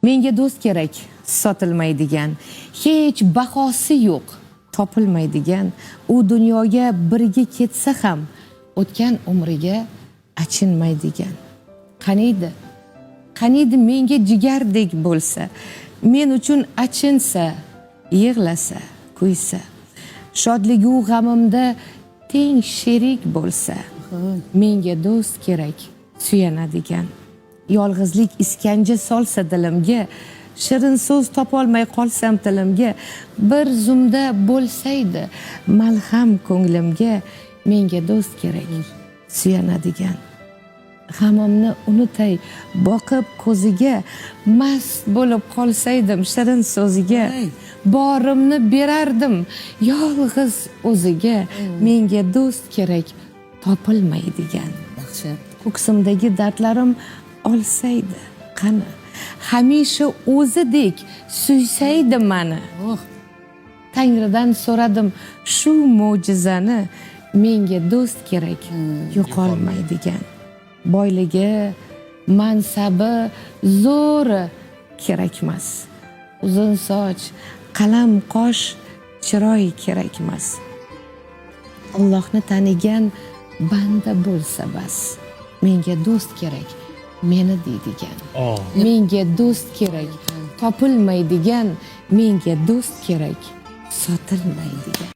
Menga do'st kerak, sotilmaydigan, hech bahosi yo'q, topilmaydigan. U dunyoga birga ketsa ham o'tgan umriga achinmaydigan. Qaniydi? Qaniydi menga jigardek bo'lsa, men uchun achinsa, yig'lasa, kuysa. Shodligu g'amimda teng sherik bo'lsa, menga do'st kerak, suyanadigan. Yolg'izlik iskanja solsa dilimga, shirin so'z topolmay qolsam tilimga, bir zumda bo'lsaydi malham ko'nglimga, menga do'st kerak, suyanadigan. G'amimni unutay boqib ko'ziga, mast bo'lib qolsaydim shirin so'ziga, borimni berardim yolg'iz o'ziga, menga do'st kerak, topilmaydigan. Ko'ksimdagi dardlarim olsaydi qani, hamisha o'zidek suysaydi mani. Tangridan so'radim shu mo'jizani, menga do'st kerak, yo'qolmaydigan. Boyligi, mansabi, zo'ri kerakmas. Uzun soch, qalam qosh, chiroy kerakmas. Allohni tanigan banda bo'lsa bas, menga do'st kerak, meni deydigan. Menga do'st kerak, topilmaydigan, menga do'st kerak, sotilmaydigan.